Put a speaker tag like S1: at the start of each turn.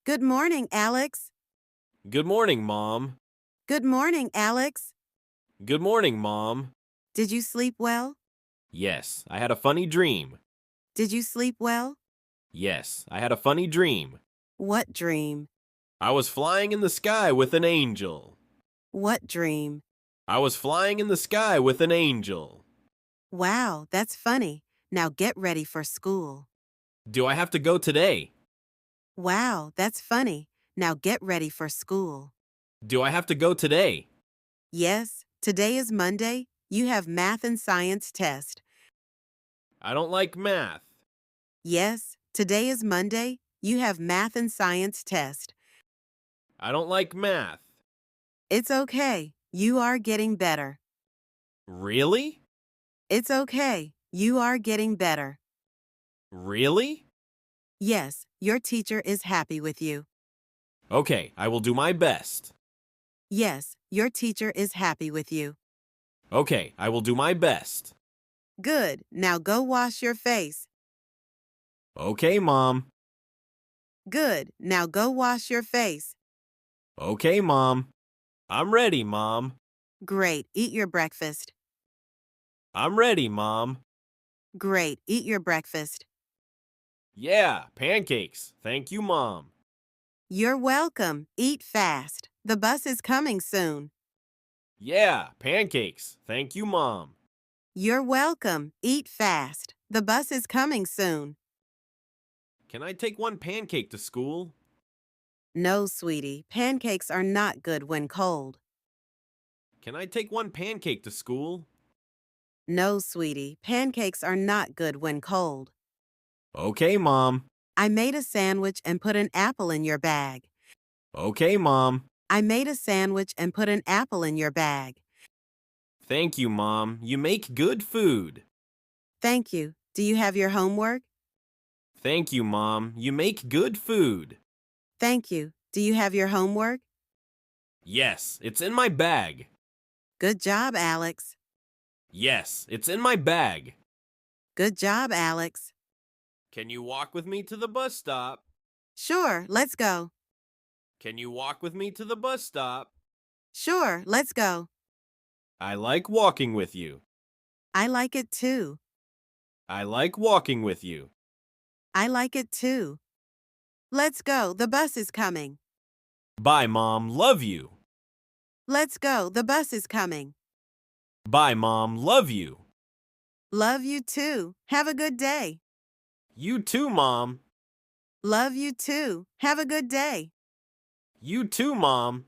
S1: Good morning, Alex.
S2: Good morning, Mom.
S1: Good morning, Alex.
S2: Good morning, Mom.
S1: Did you sleep well?
S2: Yes, I had a funny dream.
S1: Did you sleep well?
S2: Yes, I had a funny dream.
S1: What dream?
S2: I was flying in the sky with an angel.
S1: What dream?
S2: I was flying in the sky with an angel.
S1: Wow, that's funny. Now get ready for school.
S2: Do I have to go today?
S1: Wow, that's funny. Now get ready for school.
S2: Do I have to go today?
S1: Yes, today is Monday. You have math and science test.
S2: I don't like math.
S1: Yes, today is Monday. You have math and science test.
S2: I don't like math.
S1: It's okay. You are getting better.
S2: Really?
S1: It's okay. You are getting better.
S2: Really?
S1: Yes, your teacher is happy with you.
S2: Okay, I will do my best.
S1: Yes, your teacher is happy with you.
S2: Okay, I will do my best.
S1: Good. Now go wash your face.
S2: Okay, Mom.
S1: Good. Now go wash your face.
S2: Okay, Mom. I'm ready, Mom.
S1: Great. Eat your breakfast.
S2: I'm ready, Mom.
S1: Great. Eat your breakfast.
S2: Yeah, pancakes. Thank you, Mom.
S1: You're welcome. Eat fast. The bus is coming soon.
S2: Yeah, pancakes. Thank you, Mom.
S1: You're welcome. Eat fast. The bus is coming soon.
S2: Can I take one pancake to school?
S1: No, sweetie. Pancakes are not good when cold.
S2: Can I take one pancake to school?
S1: No, sweetie. Pancakes are not good when cold.
S2: Okay, Mom.
S1: I made a sandwich and put an apple in your bag.
S2: Okay, Mom.
S1: I made a sandwich and put an apple in your bag.
S2: Thank you, Mom. You make good food.
S1: Thank you. Do you have your homework?
S2: Thank you, Mom. You make good food.
S1: Thank you. Do you have your homework?
S2: Yes, it's in my bag.
S1: Good job, Alex.
S2: Yes, it's in my bag.
S1: Good job, Alex.
S2: Can you walk with me to the bus stop?
S1: Sure, let's go.
S2: Can you walk with me to the bus stop?
S1: Sure, let's go.
S2: I like walking with you.
S1: I like it too.
S2: I like walking with you.
S1: I like it too. Let's go. The bus is coming.
S2: Bye, Mom. Love you.
S1: Let's go. The bus is coming.
S2: Bye, Mom. Love you.
S1: Love you too. Have a good day.
S2: You too, Mom.
S1: Love you too. Have a good day.
S2: You too, Mom.